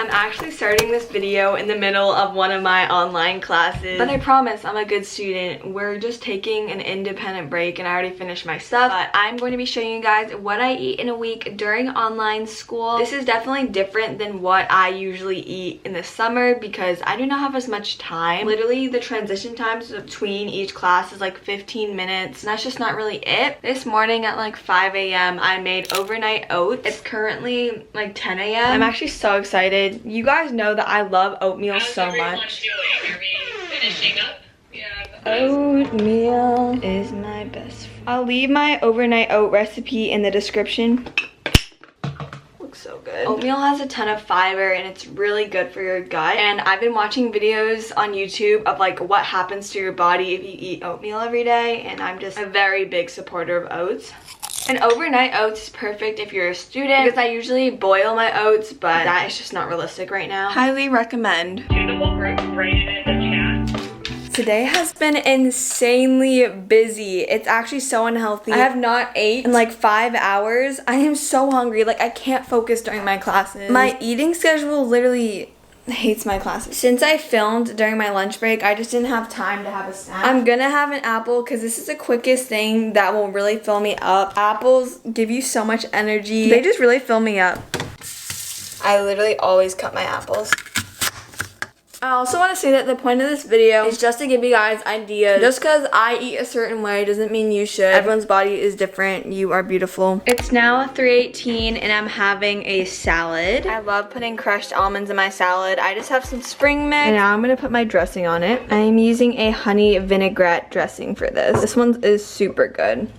I'm actually starting this video in the middle of one of my online classes, but I promise I'm a good student. We're just taking an independent break and I already finished my stuff, but I'm going to be showing you guys what I eat in a week during online school. This is definitely different than what I usually eat in the summer because I do not have as much time. Literally the transition times between each class is like 15 minutes and that's just not really it. This morning at like 5 a.m. I made overnight oats. It's currently like 10 a.m. I'm actually so excited. You guys know that I love oatmeal so much. Are we finishing up? Yeah. Oatmeal is my best friend. I'll leave my overnight oat recipe in the description. Looks so good. Oatmeal has a ton of fiber and it's really good for your gut. And I've been watching videos on YouTube of like what happens to your body if you eat oatmeal every day. And I'm just a very big supporter of oats. And overnight oats is perfect if you're a student because I usually boil my oats, but that is just not realistic right now. Highly recommend. Suitable group, write it in the chat. Today has been insanely busy. It's actually so unhealthy. I have not ate in like 5 hours. I am so hungry. Like I can't focus during my classes. My eating schedule literally hates my classes. Since I filmed during my lunch break, I just didn't have time to have a snack. I'm gonna have an apple because this is the quickest thing that will really fill me up. Apples give you so much energy. They just really fill me up. I literally always cut my apples. I also want to say that the point of this video is just to give you guys ideas. Just because I eat a certain way doesn't mean you should. Everyone's body is different. You are beautiful. It's now 3:18 and I'm having a salad. I love putting crushed almonds in my salad. I just have some spring mix. And now I'm going to put my dressing on it. I'm using a honey vinaigrette dressing for this. This one is super good.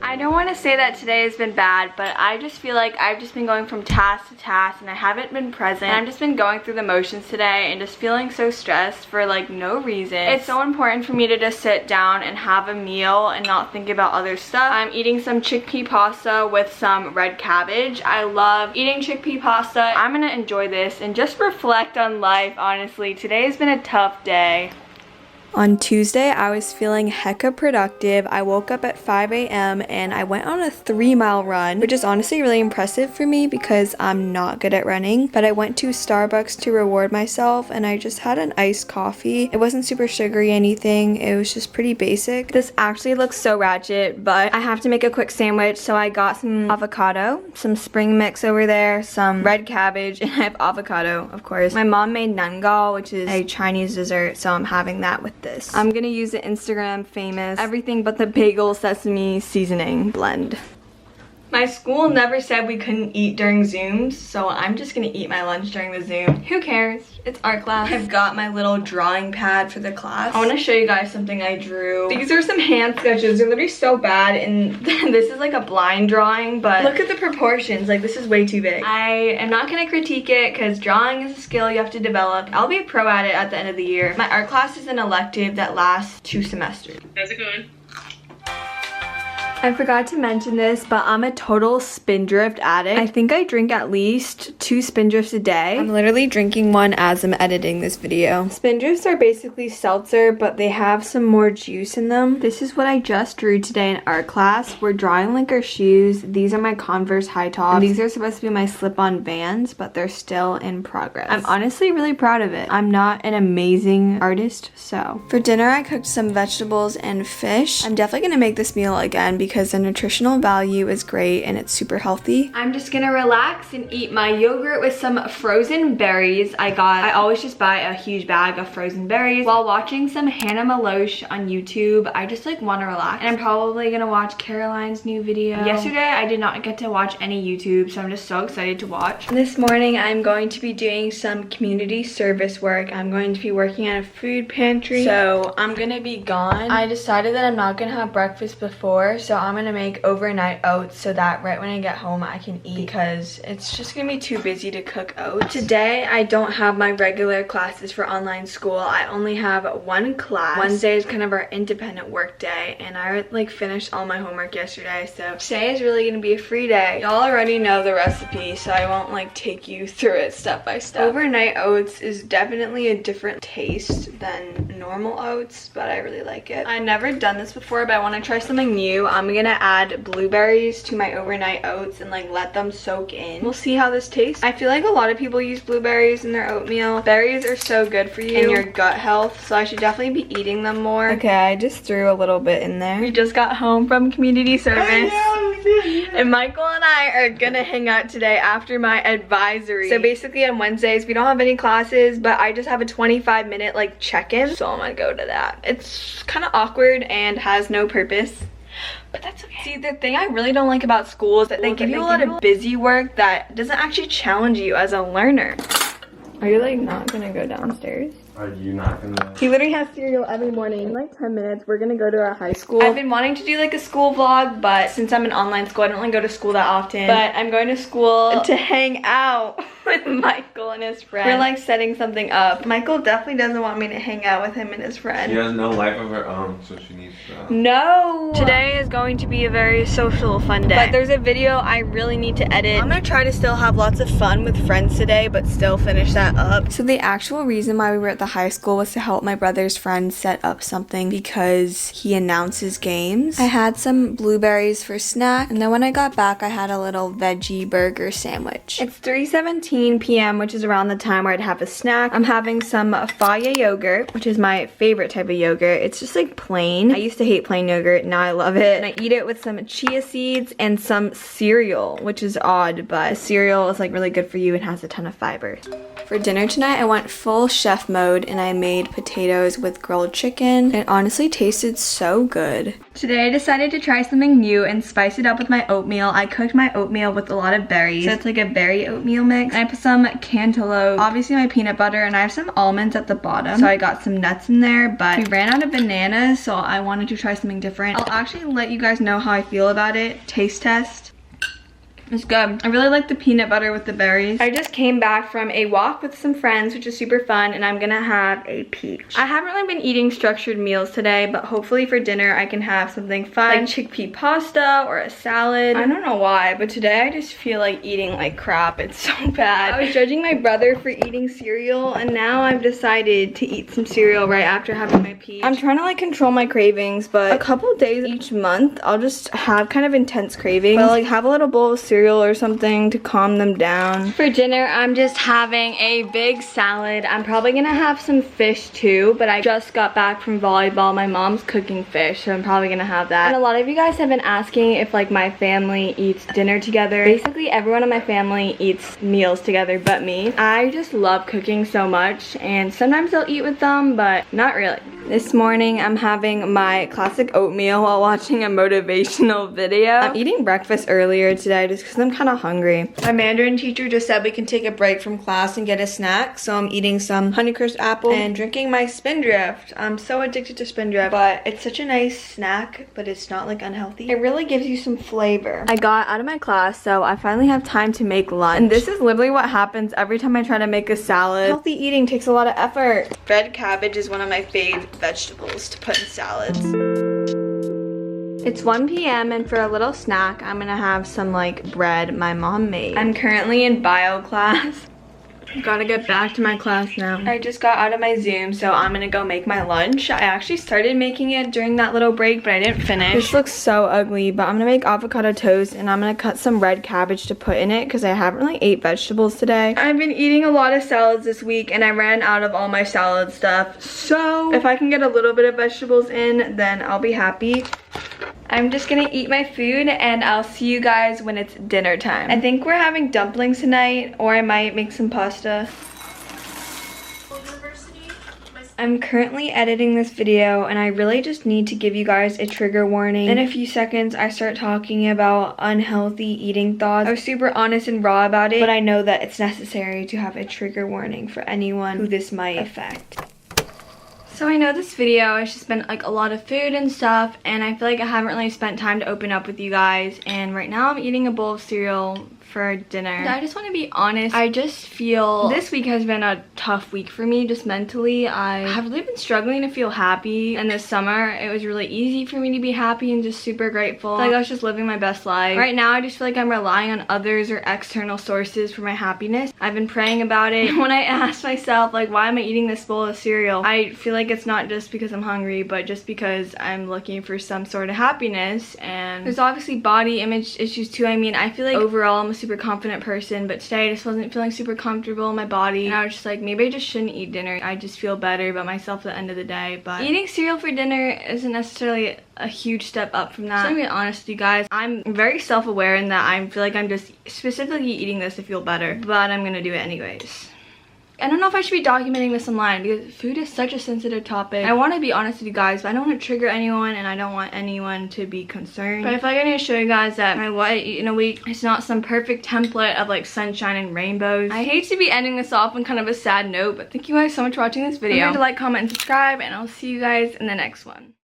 I don't want to say that today has been bad, but I just feel like I've just been going from task to task and I haven't been present. I've just been going through the motions today and just feeling so stressed for like no reason. It's so important for me to just sit down and have a meal and not think about other stuff. I'm eating some chickpea pasta with some red cabbage. I love eating chickpea pasta. I'm gonna enjoy this and just reflect on life, honestly. Today has been a tough day. On Tuesday, I was feeling hecka productive. I woke up at 5 a.m. and I went on a 3-mile run, which is honestly really impressive for me because I'm not good at running. But I went to Starbucks to reward myself and I just had an iced coffee. It wasn't super sugary anything. It was just pretty basic. This actually looks so ratchet, but I have to make a quick sandwich. So I got some avocado, some spring mix over there, some red cabbage, and I have avocado, of course. My mom made nangal, which is a Chinese dessert, so I'm having that with this. I'm gonna use the Instagram famous everything but the bagel sesame seasoning blend. My school never said we couldn't eat during Zooms, so I'm just gonna eat my lunch during the Zoom. Who cares? It's art class. I've got my little drawing pad for the class. I wanna show you guys something I drew. These are some hand sketches. They're literally so bad, and this is like a blind drawing, but look at the proportions. Like, this is way too big. I am not gonna critique it because drawing is a skill you have to develop. I'll be a pro at it at the end of the year. My art class is an elective that lasts 2 semesters. How's it going? I forgot to mention this, but I'm a total Spindrift addict. I think I drink at least 2 Spindrifts a day. I'm literally drinking one as I'm editing this video. Spindrifts are basically seltzer, but they have some more juice in them. This is what I just drew today in art class. We're drawing like our shoes. These are my Converse high tops. And these are supposed to be my slip-on Vans, but they're still in progress. I'm honestly really proud of it. I'm not an amazing artist, so. For dinner, I cooked some vegetables and fish. I'm definitely gonna make this meal again because the nutritional value is great and it's super healthy. I'm just gonna relax and eat my yogurt with some frozen berries. I always just buy a huge bag of frozen berries while watching some Hannah Maloche on YouTube. I just like want to relax, and I'm probably gonna watch Caroline's new video. Yesterday I did not get to watch any YouTube, so I'm just so excited to watch. This morning I'm going to be doing some community service work. I'm going to be working at a food pantry, so I'm gonna be gone. I decided that I'm not gonna have breakfast before, so I'm gonna make overnight oats so that right when I get home I can eat because it's just gonna be too busy to cook oats. Today I don't have my regular classes for online school. I only have one class. Wednesday is kind of our independent work day and I like finished all my homework yesterday, so today is really gonna be a free day. Y'all already know the recipe, so I won't like take you through it step by step. Overnight oats is definitely a different taste than normal oats, but I really like it. I've never done this before, but I want to try something new. I'm gonna add blueberries to my overnight oats and like let them soak in. We'll see how this tastes. I feel like a lot of people use blueberries in their oatmeal. Berries are so good for you and your gut health, so I should definitely be eating them more. Okay, I just threw a little bit in there. We just got home from community service. And Michael and I are gonna hang out today after my advisory. So basically on Wednesdays, we don't have any classes, but I just have a 25-minute like check-in. So I'm gonna go to that. It's kind of awkward and has no purpose, but that's okay. See, the thing I really don't like about school is that they give you a lot of busy work that doesn't actually challenge you as a learner. Are you like not gonna go downstairs? Are you not gonna? He literally has cereal every morning. In like 10 minutes, we're gonna go to our high school. I've been wanting to do like a school vlog, but since I'm in online school, I don't really go to school that often. But I'm going to school to hang out with Michael and his friend. We're like setting something up. Michael definitely doesn't want me to hang out with him and his friend. She has no life of her own, so she needs to. No! Today is going to be a very social, fun day. But there's a video I really need to edit. I'm gonna try to still have lots of fun with friends today, but still finish that up. So the actual reason why we were at the high school was to help my brother's friend set up something because he announces games. I had some blueberries for snack, and then when I got back, I had a little veggie burger sandwich. It's 3:17 p.m., which is around the time where I'd have a snack. I'm having some FAVE yogurt, which is my favorite type of yogurt. It's just like plain. I used to hate plain yogurt, now I love it. And I eat it with some chia seeds and some cereal, which is odd, but cereal is like really good for you and has a ton of fiber. For dinner tonight, I went full chef mode and I made potatoes with grilled chicken. It honestly tasted so good. Today I decided to try something new and spice it up with my oatmeal. I cooked my oatmeal with a lot of berries. So it's like a berry oatmeal mix. And I put some cantaloupe, obviously my peanut butter, and I have some almonds at the bottom. So I got some nuts in there, but we ran out of bananas, so I wanted to try something different. I'll actually let you guys know how I feel about it. Taste test. It's good. I really like the peanut butter with the berries. I just came back from a walk with some friends, which is super fun, and I'm gonna have a peach. I haven't really been eating structured meals today, but hopefully for dinner I can have something fun, like chickpea pasta or a salad. I don't know why, but today I just feel like eating like crap. It's so bad. I was judging my brother for eating cereal, and now I've decided to eat some cereal right after having my peach. I'm trying to like control my cravings, but a couple days each month I'll just have kind of intense cravings. But like have a little bowl of cereal or something to calm them down. For dinner, I'm just having a big salad. I'm probably gonna have some fish too, but I just got back from volleyball. My mom's cooking fish, so I'm probably gonna have that. And a lot of you guys have been asking if like my family eats dinner together. Basically, everyone in my family eats meals together but me. I just love cooking so much, and sometimes I'll eat with them, but not really. This morning, I'm having my classic oatmeal while watching a motivational video. I'm eating breakfast earlier today just because I'm kind of hungry. My Mandarin teacher just said we can take a break from class and get a snack, so I'm eating some Honeycrisp apple and drinking my Spindrift. I'm so addicted to Spindrift, but it's such a nice snack, but it's not like unhealthy. It really gives you some flavor. I got out of my class, so I finally have time to make lunch. And this is literally what happens every time I try to make a salad. Healthy eating takes a lot of effort. Red cabbage is one of my fave vegetables to put in salads. It's 1 p.m. and for a little snack, I'm gonna have some like bread my mom made. I'm currently in bio class. Gotta get back to my class now. I just got out of my Zoom, so I'm gonna go make my lunch. I actually started making it during that little break, but I didn't finish. This looks so ugly, but I'm gonna make avocado toast and I'm gonna cut some red cabbage to put in it because I haven't really ate vegetables today. I've been eating a lot of salads this week and I ran out of all my salad stuff. So if I can get a little bit of vegetables in, then I'll be happy. I'm just gonna eat my food and I'll see you guys when it's dinner time. I think we're having dumplings tonight, or I might make some pasta. I'm currently editing this video and I really just need to give you guys a trigger warning. In a few seconds, I start talking about unhealthy eating thoughts. I was super honest and raw about it, but I know that it's necessary to have a trigger warning for anyone who this might affect. So I know this video has just been like a lot of food and stuff, and I feel like I haven't really spent time to open up with you guys, and right now I'm eating a bowl of cereal for dinner. I just want to be honest, I just feel this week has been a tough week for me just mentally. I have really been struggling to feel happy, and this summer it was really easy for me to be happy and just super grateful. Like I was just living my best life. Right now I just feel like I'm relying on others or external sources for my happiness. I've been praying about it. When I asked myself, like, why am I eating this bowl of cereal? I feel like it's not just because I'm hungry, but just because I'm looking for some sort of happiness. And there's obviously body image issues too. I mean, I feel like overall I'm a super confident person, but today I just wasn't feeling super comfortable in my body. And I was just like, maybe I just shouldn't eat dinner. I just feel better about myself at the end of the day. But eating cereal for dinner isn't necessarily a huge step up from that. So I'm gonna be honest with you guys, I'm very self-aware in that I feel like I'm just specifically eating this to feel better, but I'm gonna do it anyways. I don't know if I should be documenting this online because food is such a sensitive topic. I want to be honest with you guys, but I don't want to trigger anyone and I don't want anyone to be concerned. But I feel like I need to show you guys that what I eat in a week is not some perfect template of like sunshine and rainbows. I hate to be ending this off on kind of a sad note, but thank you guys so much for watching this video. Don't forget to like, comment, and subscribe, and I'll see you guys in the next one.